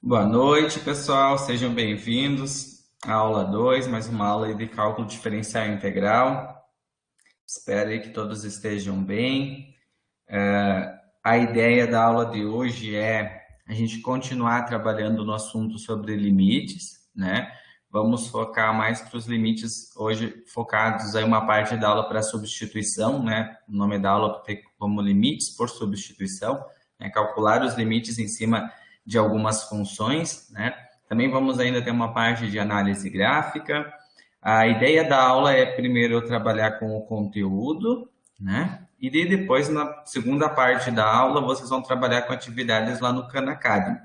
Boa noite, pessoal. Sejam bem-vindos à aula 2, mais uma aula aí de cálculo diferencial integral. Espero aí que todos estejam bem. A ideia da aula de hoje é a gente continuar trabalhando no assunto sobre limites, né? Vamos focar mais para os limites hoje, focados aí uma parte da aula para substituição, né? O nome da aula tem como limites por substituição, né? Calcular os limites em cima de algumas funções, né? Também vamos ainda ter uma parte de análise gráfica. A ideia da aula é primeiro eu trabalhar com o conteúdo, né? E depois, na segunda parte da aula, vocês vão trabalhar com atividades lá no Khan Academy.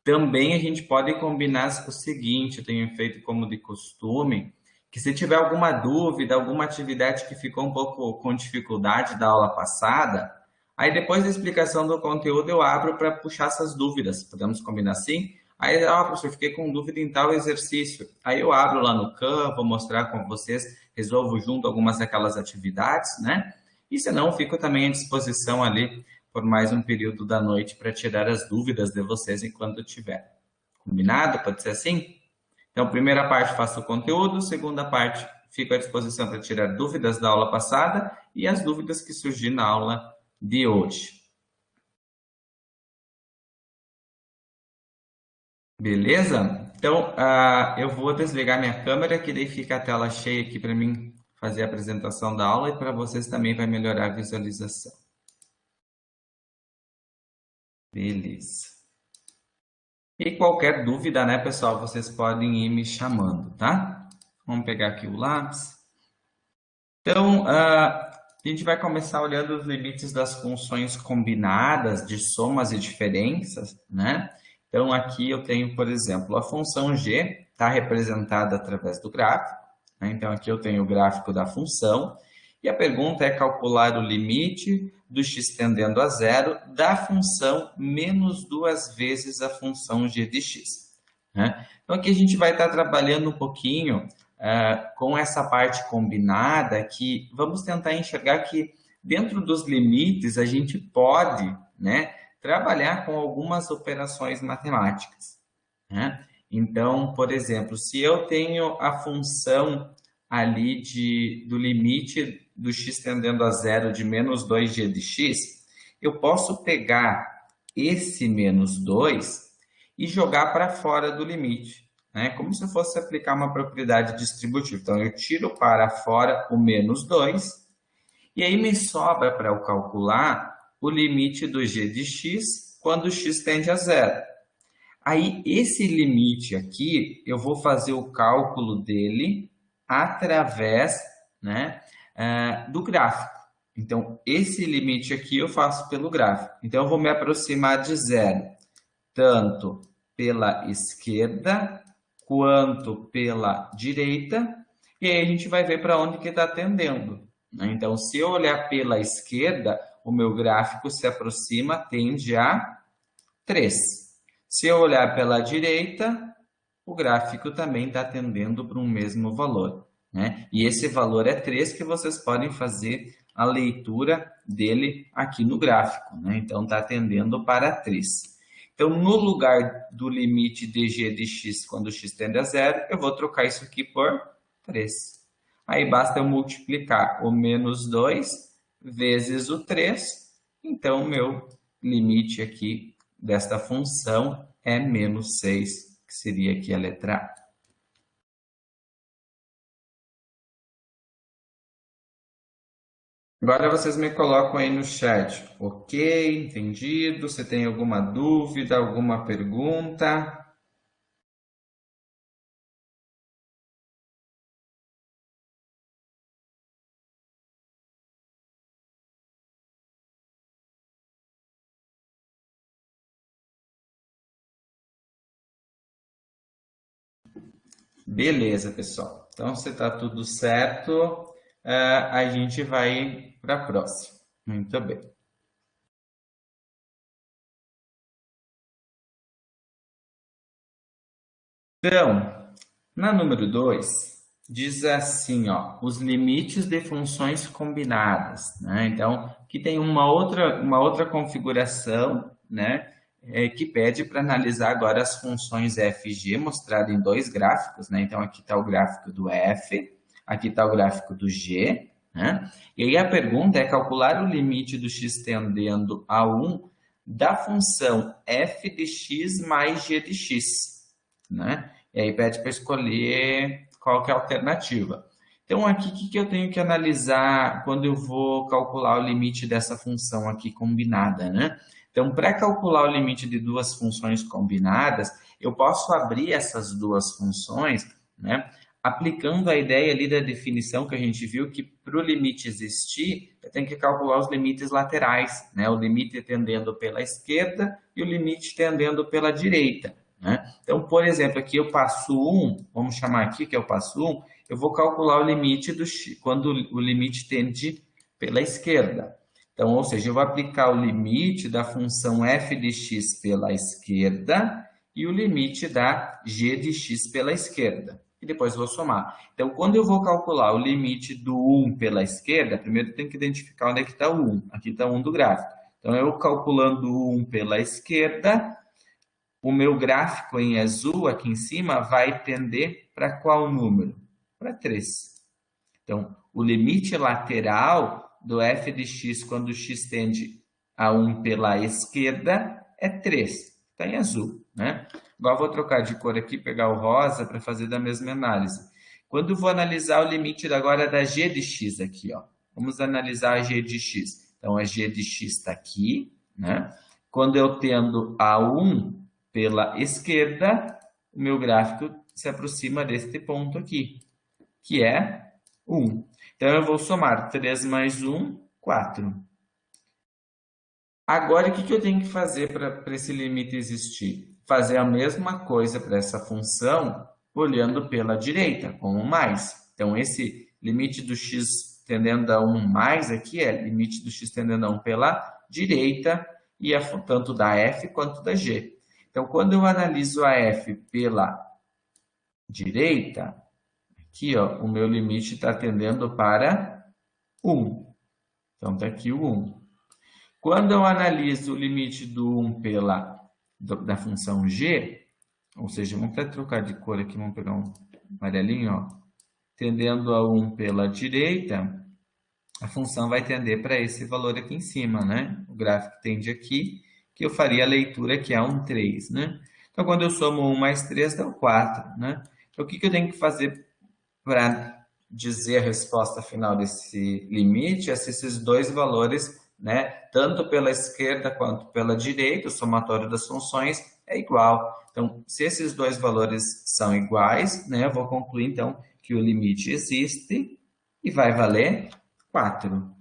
Também a gente pode combinar o seguinte, eu tenho feito como de costume, que se tiver alguma dúvida, alguma atividade que ficou um pouco com dificuldade da aula passada, aí depois da explicação do conteúdo eu abro para puxar essas dúvidas. Podemos combinar assim? Aí, professor, fiquei com dúvida em tal exercício. Aí eu abro lá no Khan, vou mostrar com vocês, resolvo junto algumas daquelas atividades, né? E se não, fico também à disposição ali por mais um período da noite para tirar as dúvidas de vocês enquanto tiver. Combinado? Pode ser assim? Então, primeira parte faço o conteúdo, segunda parte fico à disposição para tirar dúvidas da aula passada e as dúvidas que surgir na aula de hoje. Beleza? Então, eu vou desligar minha câmera, que daí fica a tela cheia aqui para mim fazer a apresentação da aula e para vocês também vai melhorar a visualização. Beleza. E qualquer dúvida, né, pessoal, vocês podem ir me chamando, tá? Vamos pegar aqui o lápis. Então, a gente vai começar olhando os limites das funções combinadas de somas e diferenças, né? Então, aqui eu tenho, por exemplo, a função g está representada através do gráfico, né? Então, aqui eu tenho o gráfico da função, e a pergunta é calcular o limite do x tendendo a zero da função menos duas vezes a função g de x, né? Então, aqui a gente vai estar trabalhando um pouquinho com essa parte combinada, que vamos tentar enxergar que dentro dos limites a gente pode, né, trabalhar com algumas operações matemáticas, né? Então, por exemplo, se eu tenho a função ali do limite do x tendendo a zero de menos 2g de x, eu posso pegar esse menos 2 e jogar para fora do limite, né? Como se eu fosse aplicar uma propriedade distributiva. Então, eu tiro para fora o menos 2 e aí me sobra para eu calcular o limite do g de x quando x tende a zero. Aí, esse limite aqui, eu vou fazer o cálculo dele através, né, do gráfico. Então, esse limite aqui eu faço pelo gráfico. Então, eu vou me aproximar de zero, tanto pela esquerda quanto pela direita, e aí a gente vai ver para onde que está tendendo, né? Então, se eu olhar pela esquerda, o meu gráfico se aproxima, tende a 3. Se eu olhar pela direita, o gráfico também está tendendo para um mesmo valor, né? E esse valor é 3 que vocês podem fazer a leitura dele aqui no gráfico, né? Então, está tendendo para 3. Então, no lugar do limite de g de x quando x tende a zero, eu vou trocar isso aqui por 3. Aí basta eu multiplicar o menos 2 vezes o 3. Então, o meu limite aqui desta função é menos 6, que seria aqui a letra A. Agora vocês me colocam aí no chat. Ok, entendido. Você tem alguma dúvida, alguma pergunta? Beleza, pessoal. Então, se está tudo certo, a gente vai para a próxima. Muito bem. Então, na número 2, diz assim, ó, os limites de funções combinadas, né? Então, aqui tem uma outra configuração, né? que pede para analisar agora as funções f e g mostradas em dois gráficos, né? Então, aqui está o gráfico do f, aqui está o gráfico do g, né? E aí a pergunta é calcular o limite do x tendendo a 1 da função f de x mais g de x, né? E aí pede para escolher qual que é a alternativa. Então, aqui, o que eu tenho que analisar quando eu vou calcular o limite dessa função aqui combinada, né? Então, para calcular o limite de duas funções combinadas, eu posso abrir essas duas funções, né? Aplicando a ideia ali da definição que a gente viu que para o limite existir, eu tenho que calcular os limites laterais, né? O limite tendendo pela esquerda e o limite tendendo pela direita, né? Então, por exemplo, aqui eu passo 1, vamos chamar aqui que é o passo 1, eu vou calcular o limite do x, quando o limite tende pela esquerda. Então, ou seja, eu vou aplicar o limite da função f de x pela esquerda e o limite da g de x pela esquerda. E depois vou somar. Então, quando eu vou calcular o limite do 1 pela esquerda, primeiro eu tenho que identificar onde é que está o 1. Aqui está o 1 do gráfico. Então, eu calculando o 1 pela esquerda, o meu gráfico em azul aqui em cima vai tender para qual número? Para 3. Então, o limite lateral do f de x quando x tende a 1 pela esquerda é 3. Está em azul, né? Agora eu vou trocar de cor aqui, pegar o rosa para fazer da mesma análise. Quando eu vou analisar o limite agora da g de x aqui, ó. Vamos analisar a g de x. Então, a g de x está aqui, né? Quando eu tendo a 1 pela esquerda, o meu gráfico se aproxima deste ponto aqui, que é 1. Então, eu vou somar 3 mais 1, 4. Agora, o que eu tenho que fazer para esse limite existir? Fazer a mesma coisa para essa função, olhando pela direita, como mais. Então, esse limite do x tendendo a 1 mais aqui é limite do x tendendo a 1 pela direita, e tanto da f quanto da g. Então, quando eu analiso a f pela direita, aqui, ó, o meu limite está tendendo para 1. Então, está aqui o 1. Quando eu analiso o limite do 1 da função g, ou seja, vamos até trocar de cor aqui, vamos pegar um amarelinho, ó, tendendo a 1 pela direita, a função vai tender para esse valor aqui em cima, né? O gráfico tende aqui, que eu faria a leitura que é 1, 3, né? Então, quando eu somo 1 mais 3, dá o 4, né? Então, o que eu tenho que fazer para dizer a resposta final desse limite é se esses dois valores, né, tanto pela esquerda quanto pela direita, o somatório das funções é igual. Então, se esses dois valores são iguais, né, eu vou concluir, então, que o limite existe e vai valer 4.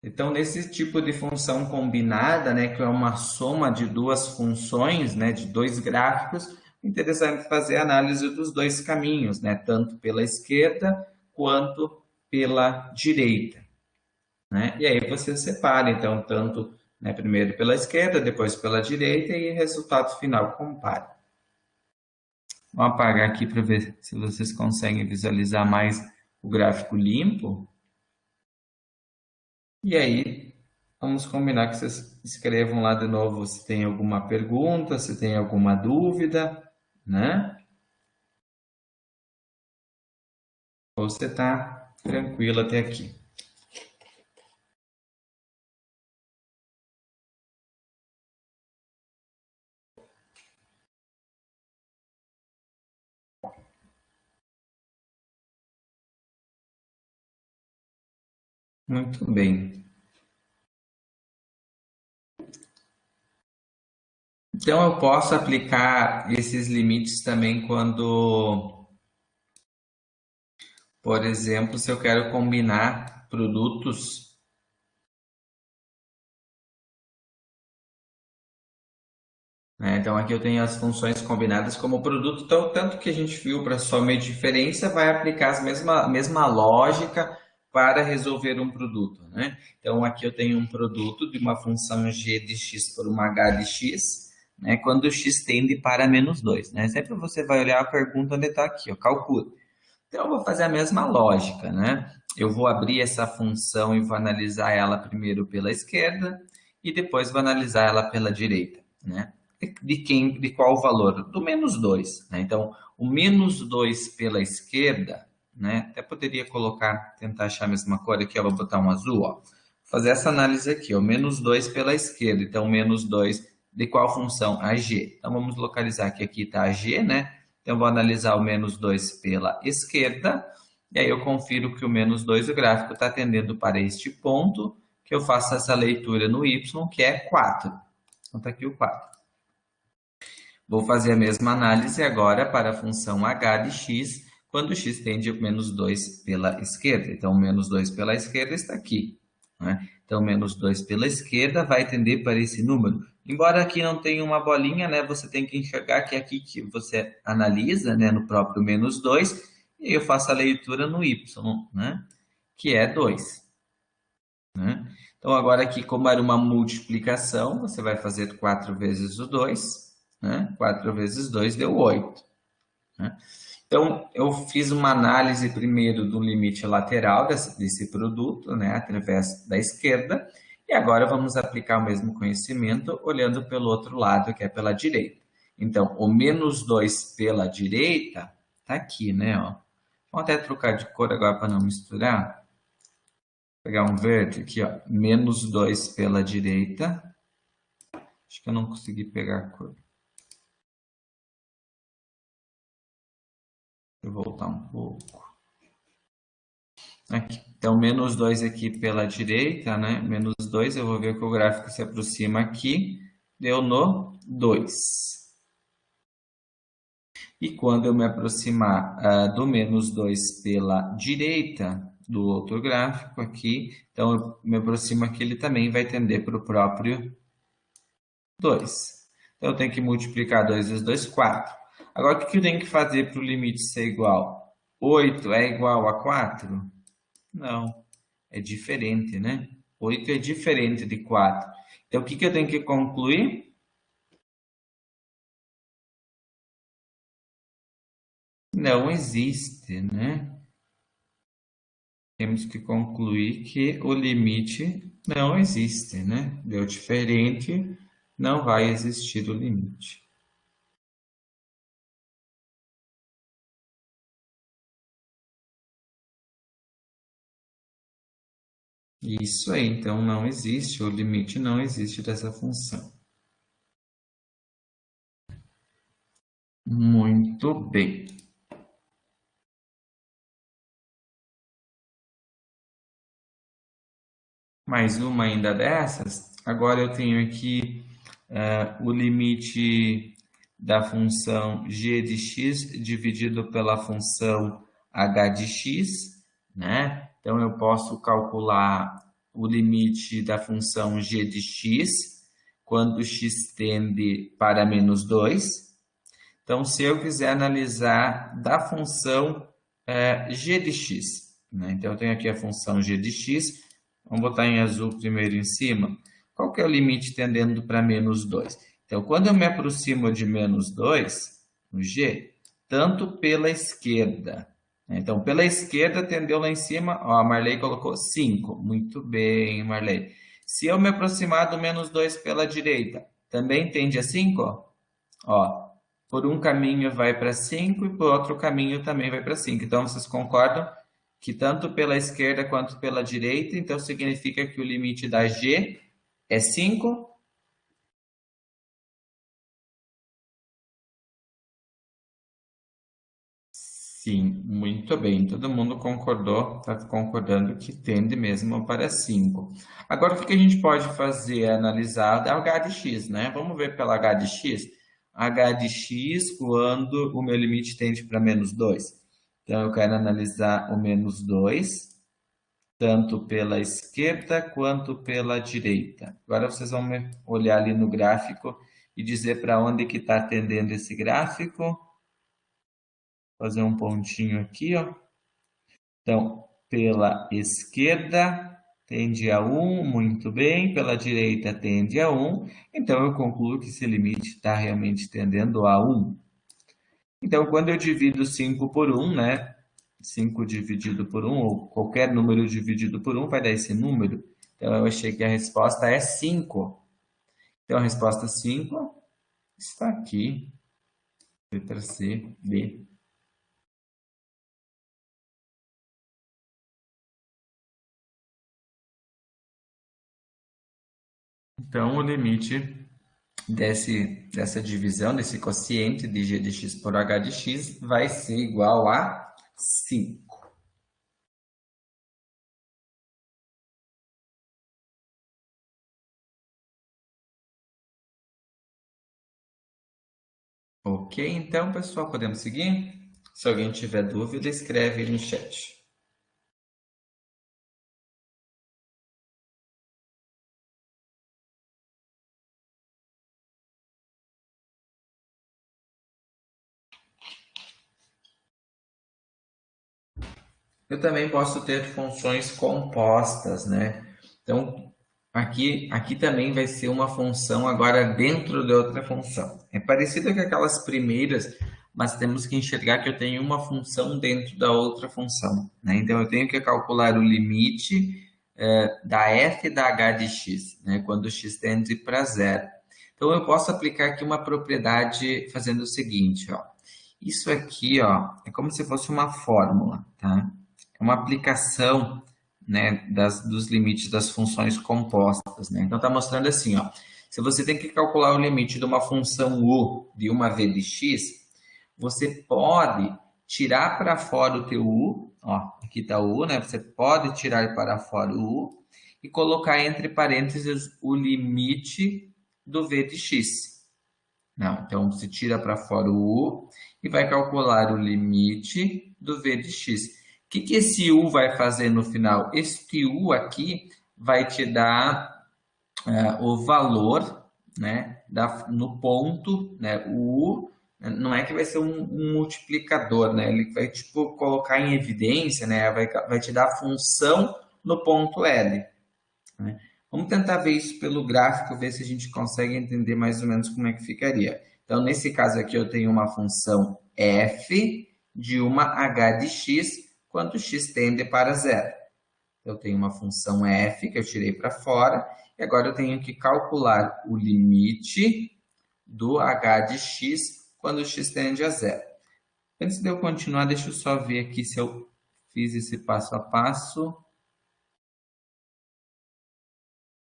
Então, nesse tipo de função combinada, né, que é uma soma de duas funções, né, de dois gráficos, interessante fazer a análise dos dois caminhos, né, tanto pela esquerda quanto pela direita, né? E aí você separa, então, tanto, né, primeiro pela esquerda, depois pela direita e resultado final compara. Vou apagar aqui para ver se vocês conseguem visualizar mais o gráfico limpo. E aí, vamos combinar que vocês escrevam lá de novo se tem alguma pergunta, se tem alguma dúvida, né? Ou você está tranquilo até aqui. Muito bem. Então, eu posso aplicar esses limites também quando, por exemplo, se eu quero combinar produtos, né? Então, aqui eu tenho as funções combinadas como produto, então, tanto que a gente viu para soma e diferença, vai aplicar a mesma lógica para resolver um produto, né? Então, aqui eu tenho um produto de uma função g de x por uma h de x, né? Quando o x tende para menos 2, né? Sempre você vai olhar a pergunta onde está aqui, ó, calcula. Então, eu vou fazer a mesma lógica, né? eu vou abrir essa função e vou analisar ela primeiro pela esquerda e depois vou analisar ela pela direita, né? De qual valor? Do menos 2, né? Então, o menos 2 pela esquerda, né? Até poderia colocar, tentar achar a mesma cor aqui, ó, vou botar um azul, ó. Vou fazer essa análise aqui, ó, menos 2 pela esquerda. Então, menos 2 de qual função? A g. Então, vamos localizar que aqui está a g, né? Então, vou analisar o menos 2 pela esquerda. E aí eu confiro que o menos 2 o gráfico está tendendo para este ponto, que eu faço essa leitura no y, que é 4. Então, está aqui o 4. Vou fazer a mesma análise agora para a função h de x, quando x tende a menos 2 pela esquerda. Então, menos 2 pela esquerda está aqui, né? Então, menos 2 pela esquerda vai tender para esse número. Embora aqui não tenha uma bolinha, né, você tem que enxergar que aqui que você analisa, né, no próprio menos 2, e eu faço a leitura no y, né, que é 2. Né? Então, agora aqui, como era uma multiplicação, você vai fazer 4 vezes o 2, né? 4 vezes 2 deu 8. Né? Então, eu fiz uma análise primeiro do limite lateral desse produto, né? Através da esquerda, e agora vamos aplicar o mesmo conhecimento olhando pelo outro lado, que é pela direita. Então, o menos 2 pela direita está aqui, né? Ó. Vamos até trocar de cor agora para não misturar. Pegar um verde aqui, ó, menos 2 pela direita. Acho que eu não consegui pegar a cor. Vou voltar um pouco. Aqui. Então, menos 2 aqui pela direita, né? Menos 2, eu vou ver que o gráfico se aproxima aqui. Deu no 2. E quando eu me aproximar do menos 2 pela direita do outro gráfico aqui, então eu me aproximo aqui, ele também vai tender para o próprio 2. Então, eu tenho que multiplicar 2 vezes 2, 4. Agora, o que eu tenho que fazer para o limite ser igual? 8 é igual a 4? Não, é diferente, né? 8 é diferente de 4. Então, o que eu tenho que concluir? Não existe, né? Temos que concluir que o limite não existe, né? Deu diferente, não vai existir o limite. Isso aí, então não existe, o limite não existe dessa função. Muito bem. Mais uma ainda dessas. Agora eu tenho aqui o limite da função g de x dividido pela função h de x, né? Então eu posso calcular o limite da função g de x quando x tende para menos 2. Então, se eu quiser analisar da função g de x, né? Então eu tenho aqui a função g de x, vamos botar em azul primeiro em cima. Qual que é o limite tendendo para menos 2? Então, quando eu me aproximo de menos 2, no g, tanto pela esquerda, né? Então, pela esquerda tendeu lá em cima, ó, a Marley colocou 5. Muito bem, Marley. Se eu me aproximar do menos 2 pela direita, também tende a 5? Ó, por um caminho vai para 5 e por outro caminho também vai para 5. Então, vocês concordam que tanto pela esquerda quanto pela direita, então significa que o limite da g é 5? Sim, muito bem. Todo mundo concordou, está concordando que tende mesmo para 5. Agora, o que a gente pode fazer? É analisar a h de x, né? Vamos ver pela h de x. H de x quando o meu limite tende para menos 2. Então, eu quero analisar o menos 2, tanto pela esquerda quanto pela direita. Agora, vocês vão olhar ali no gráfico e dizer para onde que está tendendo esse gráfico. Fazer um pontinho aqui, ó. Então, pela esquerda tende a 1, muito bem. Pela direita tende a 1. Então, eu concluo que esse limite está realmente tendendo a 1. Então, quando eu divido 5 por 1, né? 5 dividido por 1, ou qualquer número dividido por 1 vai dar esse número. Então, eu achei que a resposta é 5. Então, a resposta 5 está aqui. Letra C, B. Então, o limite dessa divisão, desse quociente de g de x por h de x, vai ser igual a 5. Ok, então, pessoal, podemos seguir? Se alguém tiver dúvida, escreve aí no chat. Eu também posso ter funções compostas, né? Então, aqui também vai ser uma função agora dentro de outra função. É parecido com aquelas primeiras, mas temos que enxergar que eu tenho uma função dentro da outra função, né? Então, eu tenho que calcular o limite da f da h de x, né? Quando x tende para zero. Então, eu posso aplicar aqui uma propriedade fazendo o seguinte, ó. Isso aqui, ó, é como se fosse uma fórmula, tá? É uma aplicação, né, dos limites das funções compostas, né? Então, está mostrando assim, ó, se você tem que calcular o limite de uma função u de uma v de x, você pode tirar para fora o teu u, ó, aqui está o u, né? Você pode tirar para fora o u e colocar entre parênteses o limite do v de x. Não, então, você tira para fora o u e vai calcular o limite do v de x. O que esse u vai fazer no final? Este u aqui vai te dar o valor, né, no ponto, né, o u não é que vai ser um multiplicador, né, ele vai tipo colocar em evidência, né, vai te dar a função no ponto L, né? Vamos tentar ver isso pelo gráfico, ver se a gente consegue entender mais ou menos como é que ficaria. Então, nesse caso aqui, eu tenho uma função f de uma h de x quando x tende para zero. Eu tenho uma função f que eu tirei para fora e agora eu tenho que calcular o limite do h de x quando x tende a zero. Antes de eu continuar, deixa eu só ver aqui se eu fiz esse passo a passo.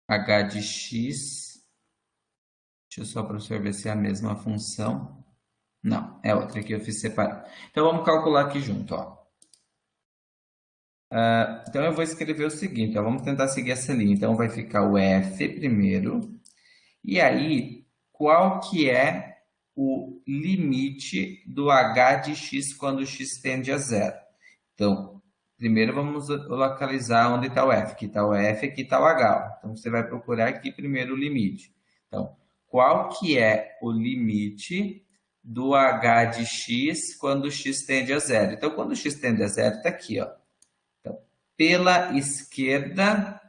H de x. Deixa eu só para você ver se é a mesma função. Não, é outra que eu fiz separado. Então, vamos calcular aqui junto, ó. Então, eu vou escrever o seguinte, ó, vamos tentar seguir essa linha. Então, vai ficar o f primeiro. E aí, qual que é o limite do h de x quando x tende a zero? Então, primeiro vamos localizar onde está o f. Aqui está o f, aqui está o h. Ó. Então, você vai procurar aqui primeiro o limite. Então, qual que é o limite do h de x quando x tende a zero? Então, quando x tende a zero, está aqui, ó. Então, pela esquerda,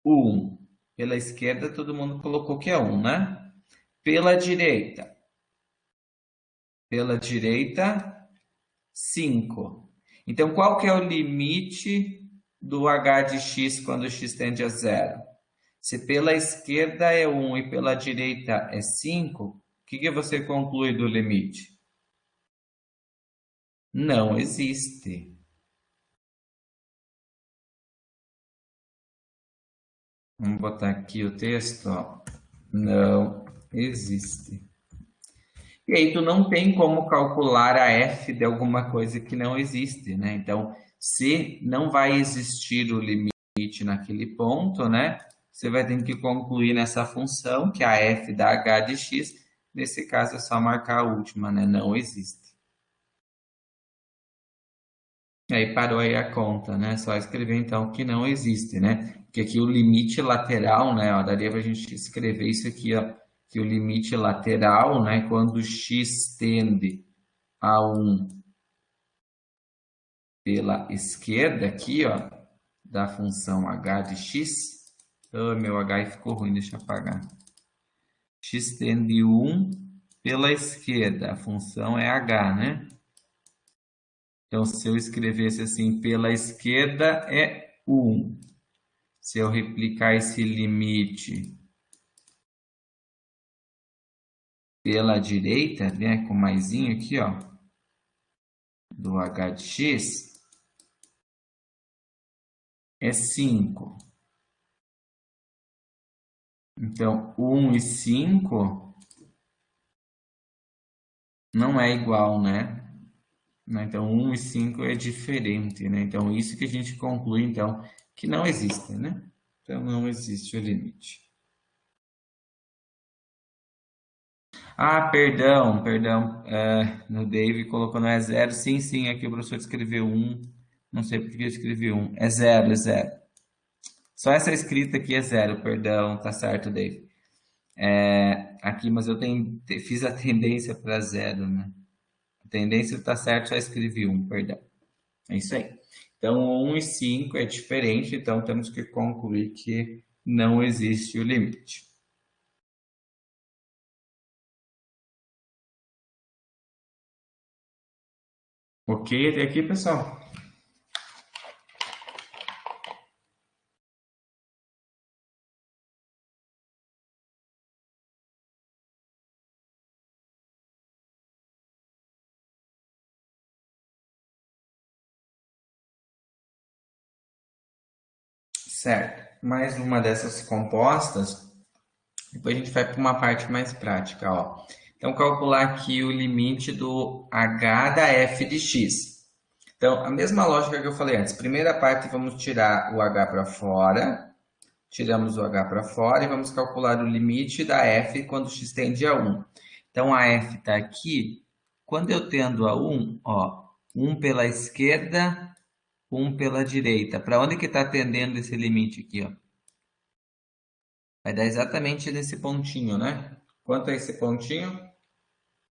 1. Pela esquerda, todo mundo colocou que é 1, né? Pela direita. Pela direita, 5. Então, qual que é o limite do h de x quando x tende a zero? Se pela esquerda é 1 e pela direita é 5, o que você conclui do limite? Não existe. Vamos botar aqui o texto, ó. Não existe. E aí tu não tem como calcular a f de alguma coisa que não existe, né? Então, se não vai existir o limite naquele ponto, né? Você vai ter que concluir nessa função, que é a f da h de x. Nesse caso, é só marcar a última, né? Não existe. E aí parou aí a conta, né? Só escrever então que não existe, né? Porque aqui o limite lateral, né? Ó, daria para a gente escrever isso aqui, ó. Que o limite lateral, né? Quando x tende a 1 pela esquerda aqui, ó, da função h de x. Oh, meu h ficou ruim, deixa eu apagar. X tende 1 pela esquerda, a função é h, né? Então, se eu escrevesse assim, pela esquerda é 1. Se eu replicar esse limite pela direita, né, com maisinho aqui, ó, do h de x, é 5. Então, 1 e 5 não é igual, né? Então, 1 e 5 é diferente, né? Então, isso que a gente conclui, então, que não existe, né? Então, não existe o limite. Ah, perdão, perdão. No Dave colocou não é zero. Sim, sim, aqui o professor escreveu 1. Não sei por que eu escrevi 1. É zero, é zero. Só essa escrita aqui é zero, perdão. Tá certo, Dave. Aqui, mas eu fiz a tendência para zero, né? A tendência está certo, só escrevi 1, perdão. É isso aí. Então, 1 e 5 é diferente, então temos que concluir que não existe o limite. Ok até aqui, pessoal? Certo. Mais uma dessas compostas, depois a gente vai para uma parte mais prática, ó. Então, calcular aqui o limite do h da f de x. Então, a mesma lógica que eu falei antes. Primeira parte, vamos tirar o h para fora. Tiramos o h para fora e vamos calcular o limite da f quando x tende a 1. Então, a f está aqui. Quando eu tendo a 1, ó, 1 pela esquerda, 1 pela direita. Para onde que está tendendo esse limite aqui, ó? Vai dar exatamente nesse pontinho, né? Quanto é esse pontinho?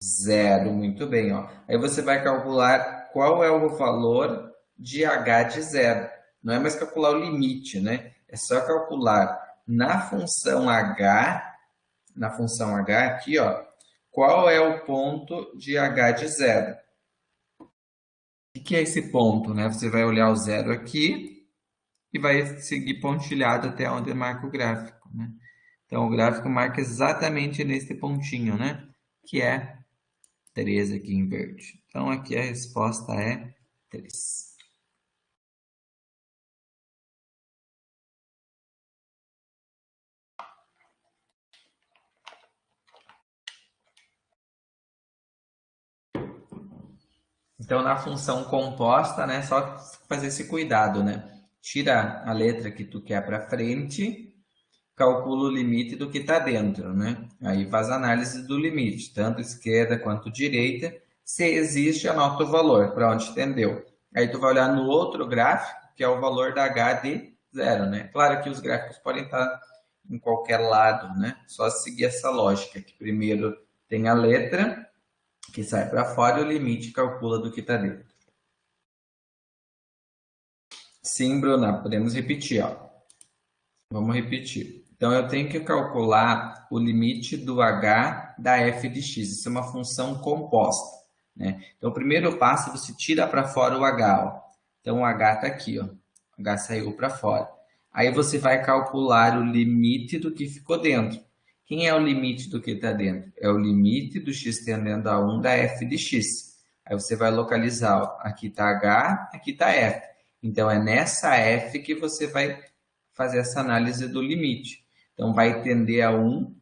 Zero, muito bem, ó. Aí você vai calcular qual é o valor de h de zero. Não é mais calcular o limite, né? É só calcular na função h aqui, ó, qual é o ponto de h de zero. O que é esse ponto, né? Você vai olhar o zero aqui e vai seguir pontilhado até onde marca o gráfico, né? Então, o gráfico marca exatamente nesse pontinho, né? Que é 3 aqui em verde. Então, aqui a resposta é 3. Então, na função composta, né, só fazer esse cuidado, né? Tira a letra que tu quer para frente, calcula o limite do que está dentro, né? Aí faz análise do limite, tanto esquerda quanto direita. Se existe, anota o valor para onde tendeu. Aí tu vai olhar no outro gráfico, que é o valor da h de zero, né? Claro que os gráficos podem estar em qualquer lado, né? Só seguir essa lógica, que primeiro tem a letra que sai para fora e o limite calcula do que está dentro. Sim, Bruna, podemos repetir, ó. Vamos repetir. Então, eu tenho que calcular o limite do h da f de x. Isso é uma função composta, né? Então, o primeiro passo, você tira para fora o h, ó. Então, o h está aqui, ó. O h saiu para fora. Aí, você vai calcular o limite do que ficou dentro. Quem é o limite do que está dentro? É o limite do x tendendo a 1 da f de x. Aí, você vai localizar, ó. Aqui está h, aqui está f. Então, é nessa f que você vai fazer essa análise do limite. Então, vai tender a 1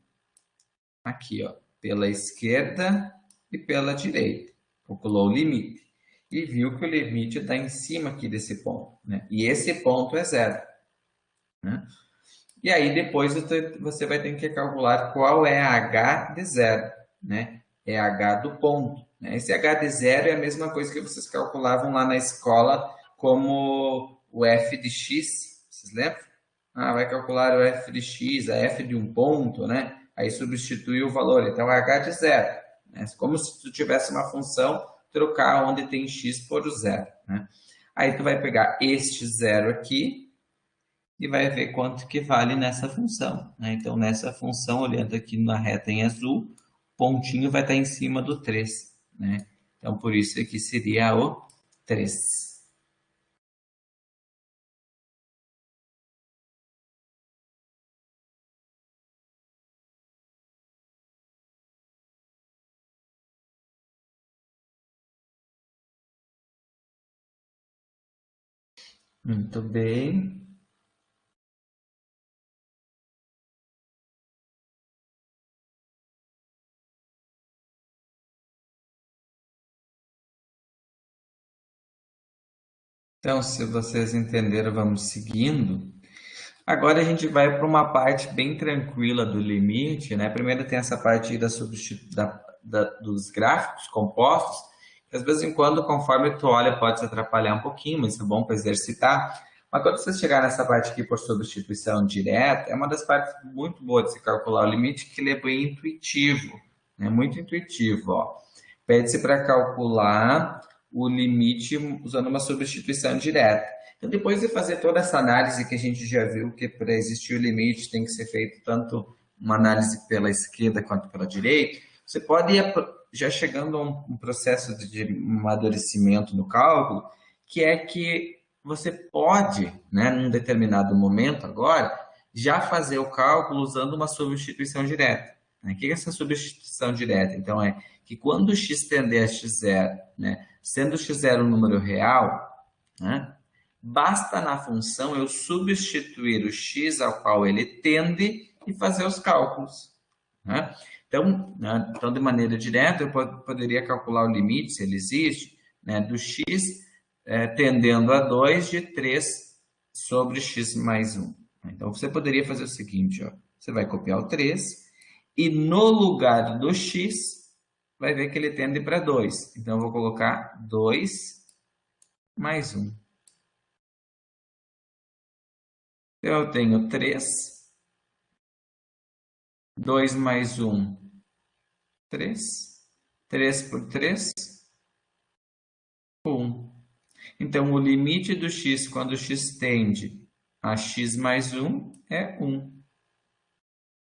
aqui, ó, pela esquerda e pela direita. Calculou o limite. E viu que o limite está em cima aqui desse ponto, né? E esse ponto é zero, né? E aí, depois você vai ter que calcular qual é a h de zero, né? É h do ponto, né? Esse h de zero é a mesma coisa que vocês calculavam lá na escola como o f de x, vocês lembram? Ah, vai calcular o f de x, a f de um ponto, né? Aí substitui o valor, então h de zero, né? Como se tu tivesse uma função, trocar onde tem x por o zero, né? Aí tu vai pegar este zero aqui e vai ver quanto que vale nessa função, né? Então, nessa função, olhando aqui na reta em azul, pontinho vai estar em cima do 3, né? Então, por isso aqui seria o 3. Muito bem. Então, se vocês entenderam, vamos seguindo. Agora a gente vai para uma parte bem tranquila do limite, né? Primeiro tem essa parte aí dos gráficos compostos, que às vezes em quando, conforme tu olha, pode se atrapalhar um pouquinho, mas é bom para exercitar. Mas quando você chegar nessa parte aqui por substituição direta, é uma das partes muito boas de se calcular o limite, que ele é bem intuitivo, né? Muito intuitivo, ó. Pede-se para calcular o limite usando uma substituição direta. Então, depois de fazer toda essa análise que a gente já viu que para existir o limite tem que ser feito tanto uma análise pela esquerda quanto pela direita, você pode ir já chegando a um processo de amadurecimento no cálculo, que é que você pode, né, num determinado momento agora, já fazer o cálculo usando uma substituição direta. Né? O que é essa substituição direta? Então, é que quando x tender a x0, né, sendo x0 um número real, né, basta na função eu substituir o x ao qual ele tende e fazer os cálculos. Né? Então, de maneira direta, eu poderia calcular o limite, se ele existe, né, do x tendendo a 2 de 3 sobre x mais 1. Então, você poderia fazer o seguinte, ó, você vai copiar o 3 e no lugar do x, vai ver que ele tende para 2. Então, eu vou colocar 2 mais 1. Então, eu tenho 3, 2 mais 1, 3, 3 por 3, 1. Então, o limite do x quando o x tende a x mais 1 é 1.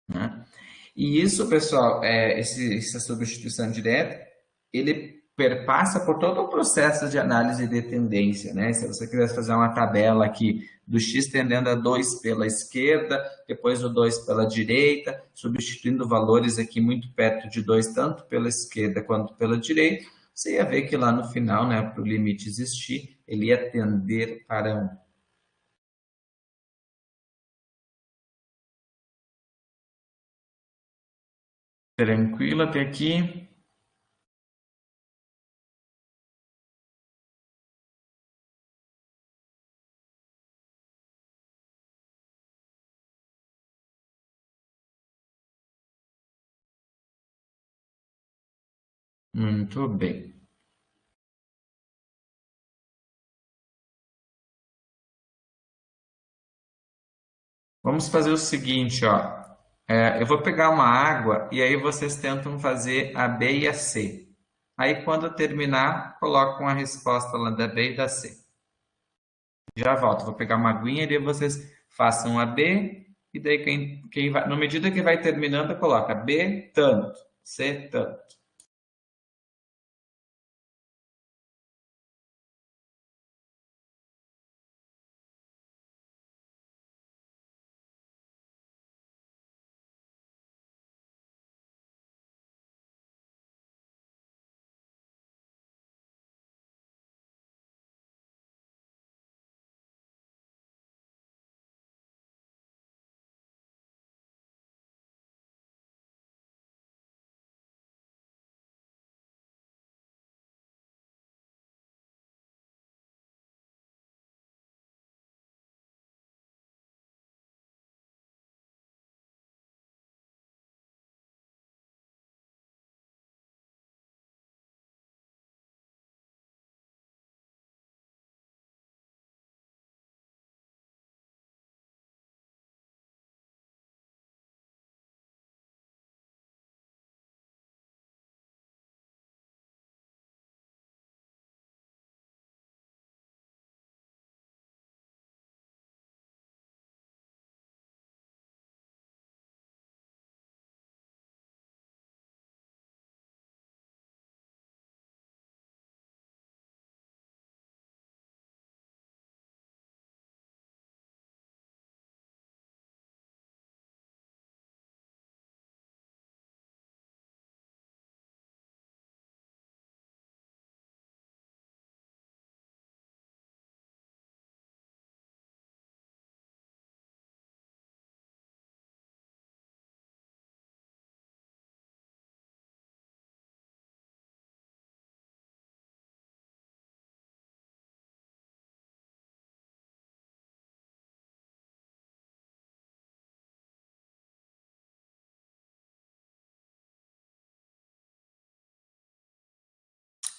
Né? E isso, pessoal, essa substituição direta, ele perpassa por todo o processo de análise de tendência, né? Se você quiser fazer uma tabela aqui do x tendendo a 2 pela esquerda, depois o 2 pela direita, substituindo valores aqui muito perto de 2, tanto pela esquerda quanto pela direita, você ia ver que lá no final, né, para o limite existir, ele ia tender para 1. Tranquilo até aqui? Muito bem. Vamos fazer o seguinte, ó. Eu vou pegar uma água e aí vocês tentam fazer a B e a C. Aí quando terminar, colocam a resposta lá da B e da C. Já volto, vou pegar uma aguinha e daí vocês façam a B e daí quem vai, na medida que vai terminando, coloca B tanto, C tanto.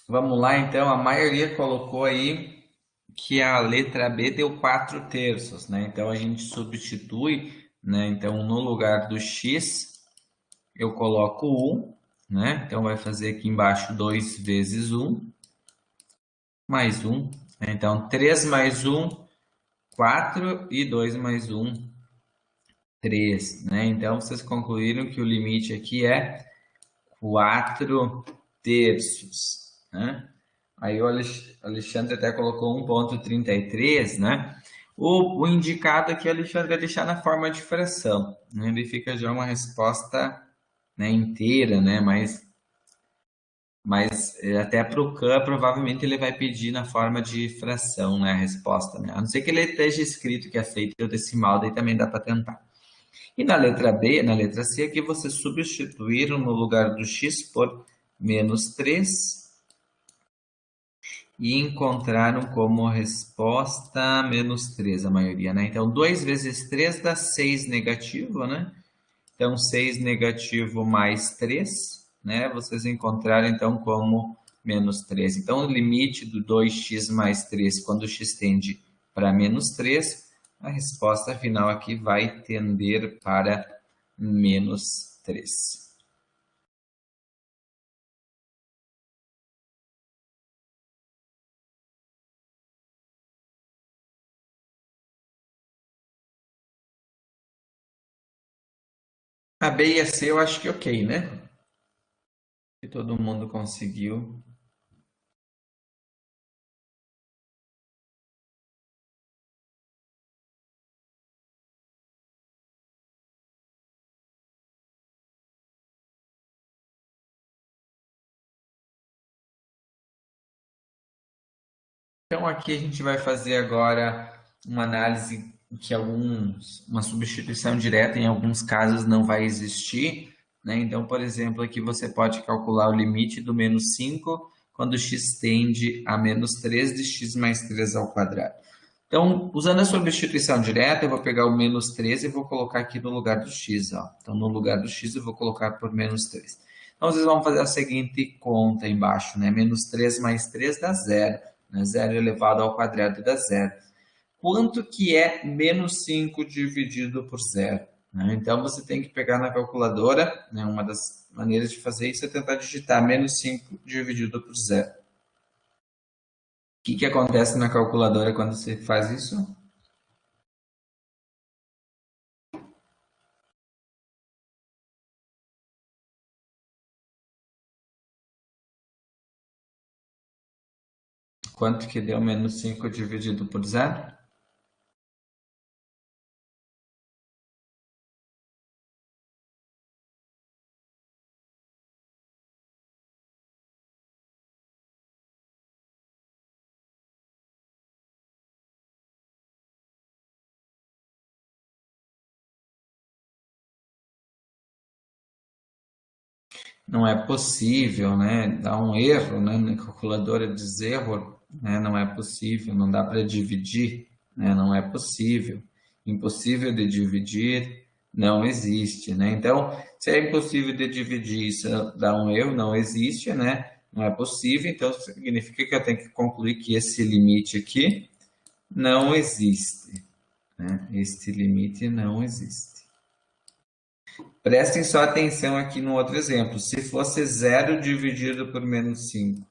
Vamos lá, então. A maioria colocou aí que a letra B deu 4 terços, né? Então a gente substitui, né? Então no lugar do x eu coloco 1, né? Então vai fazer aqui embaixo 2 vezes 1 mais 1. Então 3 mais 1, 4 e 2 mais 1, 3, né? Então vocês concluíram que o limite aqui é 4 terços, né? Aí o Alexandre até colocou 1,33, né? O indicado aqui, Alexandre, é deixar na forma de fração, né? Ele fica já uma resposta, né, inteira, né? Mas até para o CAN, provavelmente ele vai pedir na forma de fração, né? A resposta, né? A não ser que ele esteja escrito que é feito o decimal, daí também dá para tentar. E na letra B, na letra C, aqui vocês substituíram no lugar do x por menos 3 e encontraram como resposta menos 3 a maioria, né? Então, 2 vezes 3 dá 6 negativo, né? Então, 6 negativo mais 3, né? Vocês encontraram, então, como menos 3. Então, o limite do 2x mais 3, quando x tende para menos 3, a resposta final aqui vai tender para menos 3. A B e a C eu acho que ok, né? Que todo mundo conseguiu. Então aqui a gente vai fazer agora uma análise que uma substituição direta em alguns casos não vai existir, né? Então, por exemplo, aqui você pode calcular o limite do menos 5 quando x tende a menos 3 de x mais 3 ao quadrado. Então, usando a substituição direta, eu vou pegar o menos 3 e vou colocar aqui no lugar do x, ó. Então, no lugar do x eu vou colocar por menos 3. Então, vocês vão fazer a seguinte conta embaixo, né? Menos 3 mais 3 dá zero, né? Zero elevado ao quadrado dá zero. Quanto que é menos 5 dividido por zero? Né? Então, você tem que pegar na calculadora, né? Uma das maneiras de fazer isso é tentar digitar menos 5 dividido por zero. O que acontece na calculadora quando você faz isso? Quanto que deu menos 5 dividido por zero? Não é possível, né? Dá um erro, né? Na calculadora diz erro, né? Não é possível, não dá para dividir, né? Não é possível. Impossível de dividir não existe, né? Então, se é impossível de dividir, isso dá um erro, não existe, né? Não é possível, então significa que eu tenho que concluir que esse limite aqui não existe, né? Este limite não existe. Prestem só atenção aqui no outro exemplo. Se fosse zero dividido por menos 5,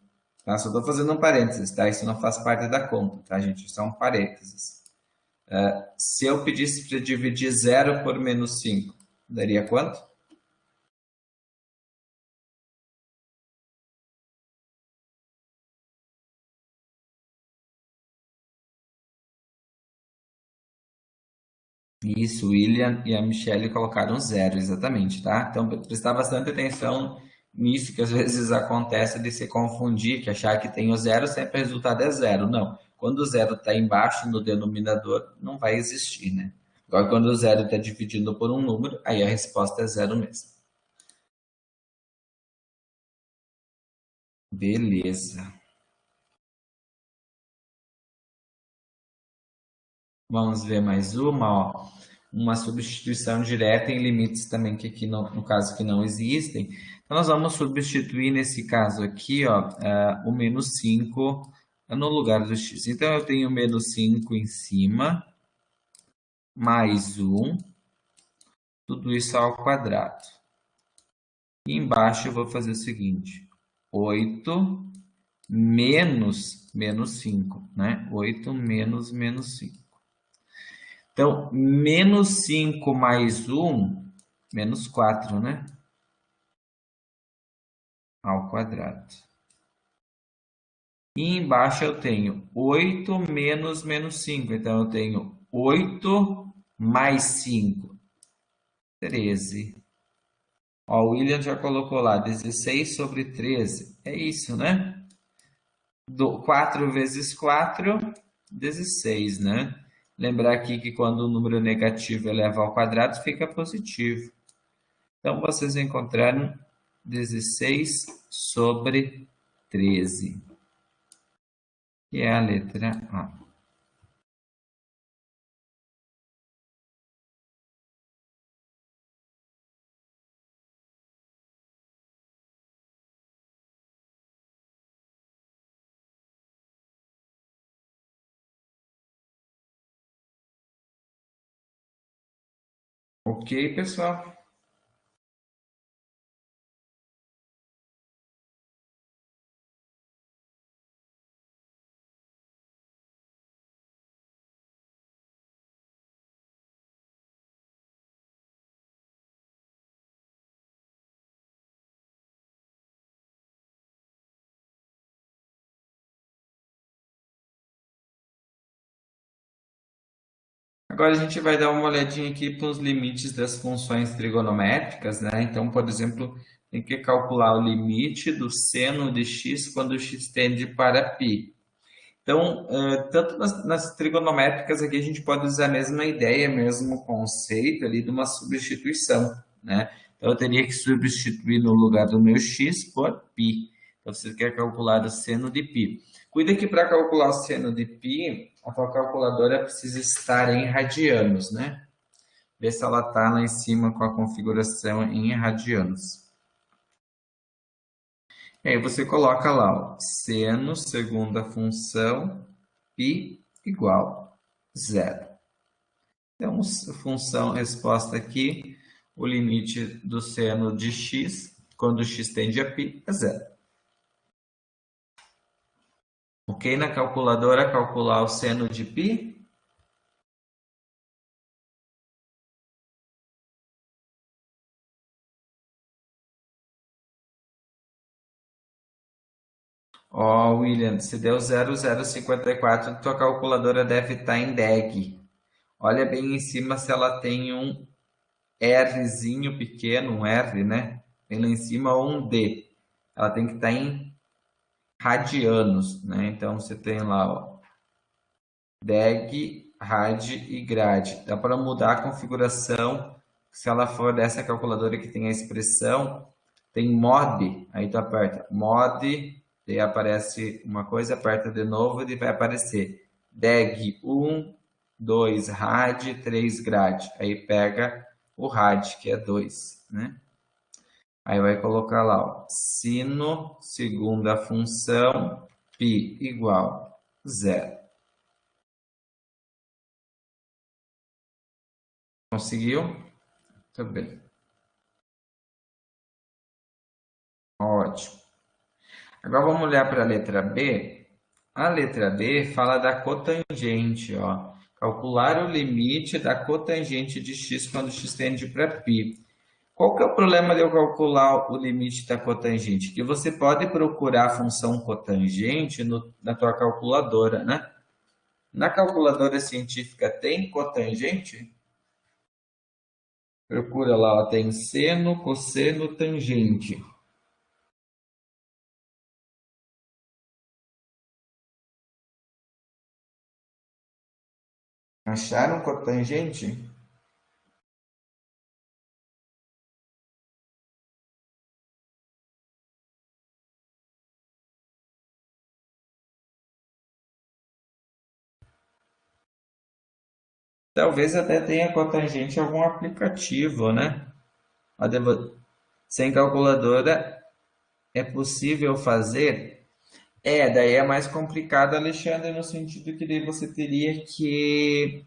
tá? Só estou fazendo um parênteses, tá? Isso não faz parte da conta, tá, gente? Isso é um parênteses. Se eu pedisse para dividir zero por menos 5, daria quanto? Isso, o William e a Michelle colocaram zero, exatamente, tá? Então, prestar bastante atenção nisso, que às vezes acontece de se confundir, que achar que tem o zero, sempre o resultado é zero. Não. Quando o zero está embaixo no denominador, não vai existir, né? Agora, quando o zero está dividindo por um número, aí a resposta é zero mesmo. Beleza. Vamos ver mais uma, ó. uma substituição direta em limites também que aqui no caso que não existem. Então nós vamos substituir nesse caso aqui, ó, o menos 5 no lugar do x. Então eu tenho menos 5 em cima, mais 1, tudo isso ao quadrado. E embaixo eu vou fazer o seguinte, 8 menos 5, né? 8 menos 5. Então, menos 5 mais 1, menos 4, né? Ao quadrado. E embaixo eu tenho 8 menos 5. Então, eu tenho 8 mais 5, 13. Ó, o William já colocou lá, 16 sobre 13. É isso, né? 4 vezes 4, 16, né? Lembrar aqui que quando o número negativo eleva ao quadrado, fica positivo. Então, vocês encontraram 16 sobre 13, que é a letra A. Ok, pessoal? Agora a gente vai dar uma olhadinha aqui para os limites das funções trigonométricas, né? Então, por exemplo, tem que calcular o limite do seno de x quando x tende para π. Então, tanto nas trigonométricas aqui a gente pode usar a mesma ideia, mesmo conceito ali de uma substituição, né? Então, eu teria que substituir no lugar do meu x por π. Então, você quer calcular o seno de π. Cuida que para calcular o seno de π, a tua calculadora precisa estar em radianos, né? Vê se ela está lá em cima com a configuração em radianos. E aí você coloca lá, ó, seno, segunda função, π igual 0. Então, função resposta aqui, o limite do seno de x, quando x tende a π, é 0. Ok? Na calculadora, calcular o seno de π. Ó, William, se deu 0,054, tua calculadora deve estar em DEG. Olha bem em cima se ela tem um Rzinho pequeno, um R, né? Tem lá em cima ou um D. Ela tem que estar em radianos, né? Então você tem lá, ó, DEG, rad e grade. Dá para mudar a configuração. Se ela for dessa calculadora que tem a expressão, tem mod, aí tu aperta mod, daí aparece uma coisa, aperta de novo e vai aparecer DEG 1, 2 rad, 3 grade. Aí pega o rad, que é 2, né? Aí vai colocar lá, ó, sino, segunda função, π igual 0. Conseguiu? Muito bem. Ótimo. Agora vamos olhar para a letra B. A letra B fala da cotangente, ó. Calcular o limite da cotangente de x quando x tende para π. Qual que é o problema de eu calcular o limite da cotangente? Que você pode procurar a função cotangente na tua calculadora, né? Na calculadora científica tem cotangente? Procura lá, ó, tem seno, cosseno, tangente. Acharam cotangente? Talvez até tenha cotangente em algum aplicativo, né? Sem calculadora é possível fazer? Daí é mais complicado, Alexandre, no sentido que daí você teria que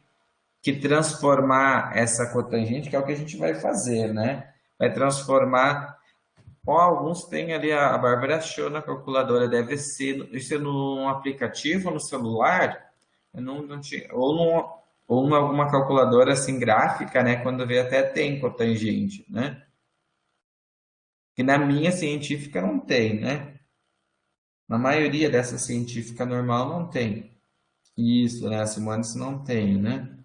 transformar essa cotangente, que é o que a gente vai fazer, né? Vai transformar. Ó, alguns têm ali, a Bárbara achou na calculadora, deve ser, isso é num aplicativo no celular, eu não tinha, ou em alguma calculadora assim gráfica, né? Quando vê até tem cotangente, né? Que na minha científica não tem, né? Na maioria dessa científica normal não tem. Isso, né? A Simones não tem, né?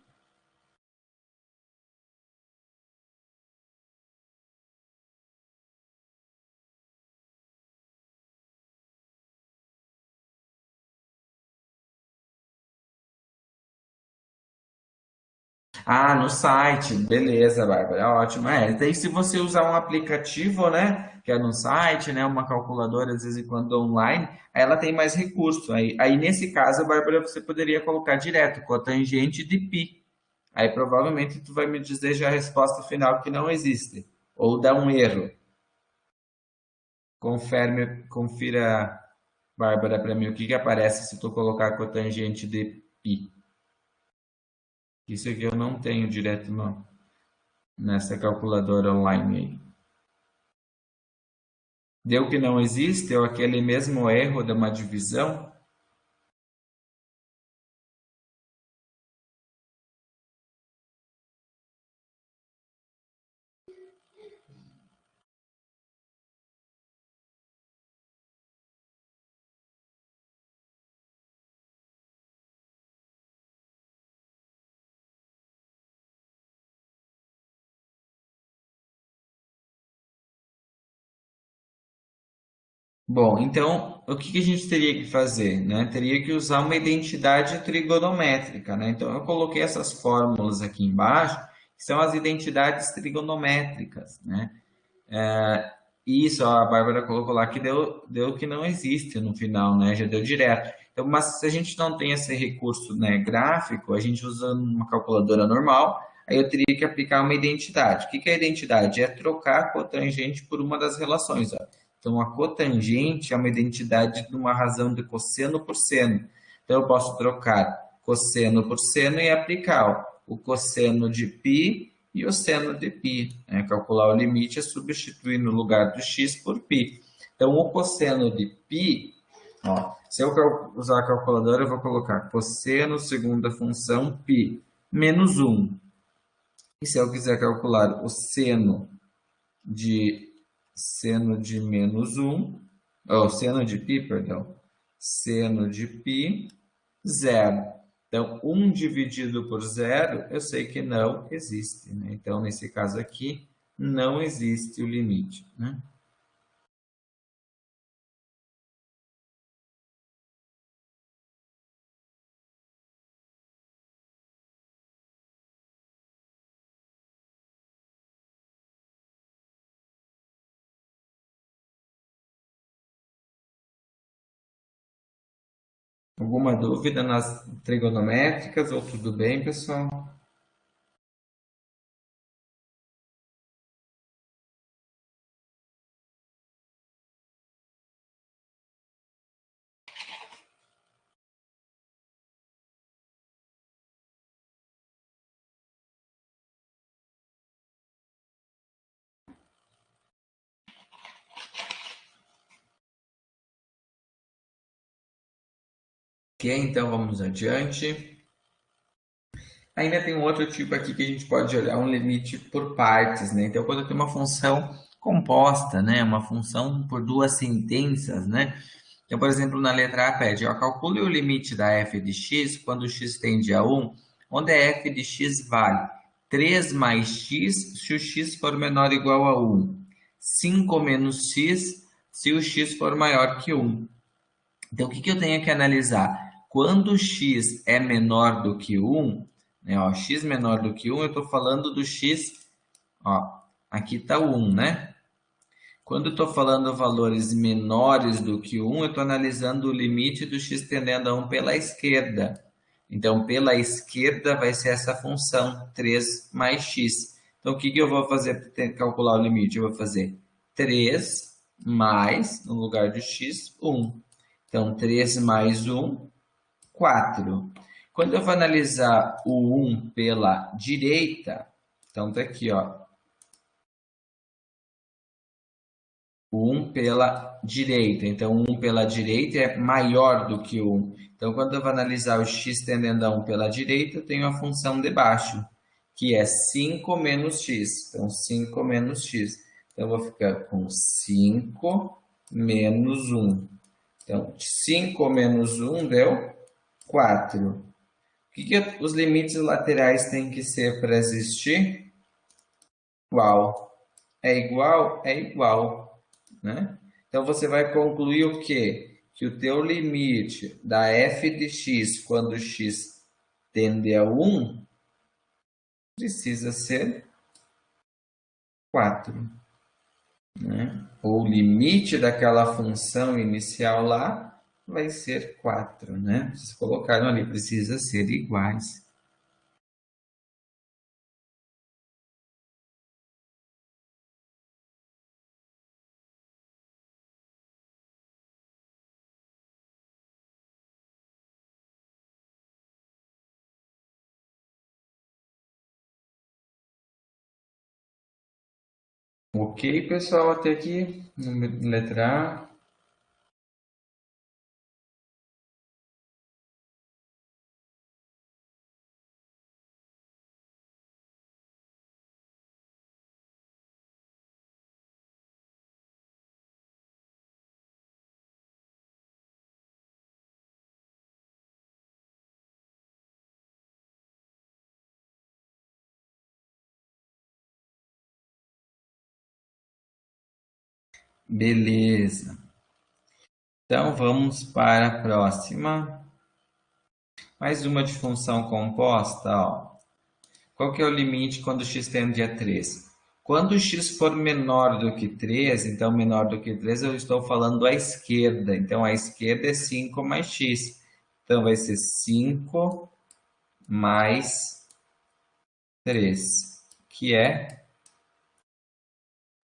Ah, no site, beleza, Bárbara, é ótimo. Daí se você usar um aplicativo, né, que é no site, né, uma calculadora, às vezes quando online, aí ela tem mais recurso. Aí nesse caso, Bárbara, você poderia colocar direto cotangente de π. Aí provavelmente tu vai me dizer já a resposta final que não existe, ou dá um erro. Confira, Bárbara, para mim o que que aparece se tu colocar cotangente de π. Isso aqui eu não tenho direto nessa calculadora online aí. Deu que não existe, ou aquele mesmo erro de uma divisão? Bom, então o que que a gente teria que fazer, né? Teria que usar uma identidade trigonométrica, né? Então eu coloquei essas fórmulas aqui embaixo, que são as identidades trigonométricas, né? Isso, ó, a Bárbara colocou lá que deu que não existe no final, né? Já deu direto. Então, mas se a gente não tem esse recurso, né, gráfico, a gente usa uma calculadora normal, aí eu teria que aplicar uma identidade. O que que é a identidade? É trocar a cotangente por uma das relações, ó. Então, a cotangente é uma identidade de uma razão de cosseno por seno. Então, eu posso trocar cosseno por seno e aplicar, ó, o cosseno de π e o seno de π, né? Calcular o limite é substituir no lugar do x por π. Então, o cosseno de π, ó, se eu usar a calculadora, eu vou colocar cosseno segunda função π menos 1. E se eu quiser calcular o de seno de menos 1, ou seno de π, perdão, seno de π, zero. Então, 1 dividido por zero, eu sei que não existe, né? Então, nesse caso aqui, não existe o limite, né? Alguma dúvida nas trigonométricas ou tudo bem, pessoal? Ok, então vamos adiante. Ainda tem um outro tipo aqui que a gente pode olhar um limite por partes, né? Então, quando eu tenho uma função composta, né? Uma função por duas sentenças, né? Então, por exemplo, na letra A pede, ó, calcule o limite da f de x quando x tende a 1, onde a f de x vale 3 mais x se o x for menor ou igual a 1, 5 menos x se o x for maior que 1. Então, o que que eu tenho que analisar? Quando x é menor do que 1, né, ó, x menor do que 1, eu estou falando do x, ó, aqui está 1, né? Quando eu estou falando valores menores do que 1, eu estou analisando o limite do x tendendo a 1 pela esquerda. Então, pela esquerda vai ser essa função 3 mais x. Então, o que eu vou fazer para calcular o limite? Eu vou fazer 3 mais, no lugar de x, 1. Então, 3 mais 1, 4. Quando eu vou analisar o 1 pela direita, então tá aqui, ó. O 1 pela direita. Então, o 1 pela direita é maior do que o 1. Então, quando eu vou analisar o x tendendo a 1 pela direita, eu tenho a função de baixo, que é 5 menos x. Então, 5 menos x. Então, eu vou ficar com 5 menos 1. Então, 5 menos 1 deu 4. O que os limites laterais têm que ser para existir? Igual. É igual? É igual, né? Então, você vai concluir o quê? Que o teu limite da f de x, quando x tende a 1, precisa ser 4, né? Ou o limite daquela função inicial lá vai ser 4, né? Vocês colocaram ali, precisa ser iguais. Ok, pessoal, até aqui, letra A. Beleza. Então, vamos para a próxima. Mais uma de função composta, ó. Qual que é o limite quando x tende a 3? Quando x for menor do que 3, então menor do que 3, eu estou falando à esquerda. Então, a esquerda é 5 mais x. Então, vai ser 5 mais 3, que é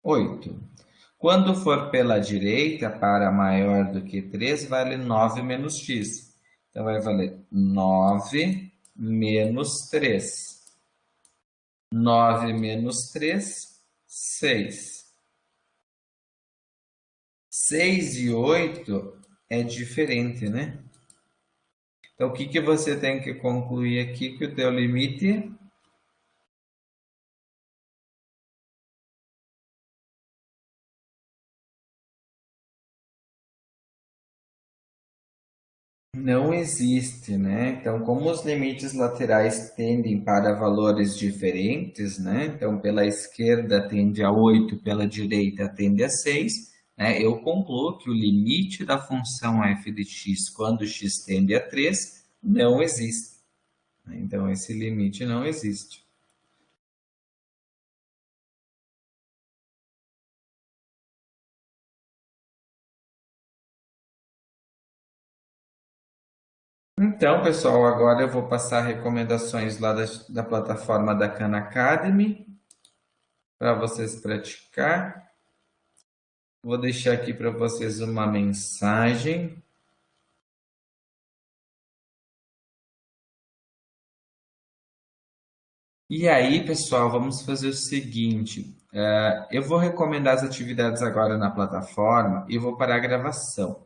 8. Quando for pela direita, para maior do que 3, vale 9 menos x. Então, vai valer 9 menos 3. 9 menos 3, 6. 6 e 8 é diferente, né? Então, o que você tem que concluir aqui? Que o teu limite não existe, né? Então, como os limites laterais tendem para valores diferentes, né? Então, pela esquerda tende a 8, pela direita tende a 6, né? Eu concluo que o limite da função f de x quando x tende a 3 não existe. Então, esse limite não existe. Então, pessoal, agora eu vou passar recomendações lá da plataforma da Khan Academy para vocês praticar. Vou deixar aqui para vocês uma mensagem. E aí, pessoal, vamos fazer o seguinte: eu vou recomendar as atividades agora na plataforma e vou parar a gravação.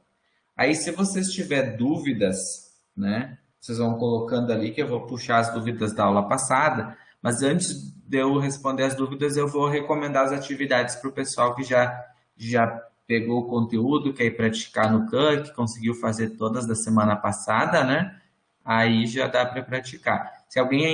Aí, se vocês tiverem dúvidas, né, vocês vão colocando ali que eu vou puxar as dúvidas da aula passada. Mas antes de eu responder as dúvidas, eu vou recomendar as atividades para o pessoal que já pegou o conteúdo, quer ir praticar no Khan, que conseguiu fazer todas da semana passada, né? Aí já dá para praticar. Se alguém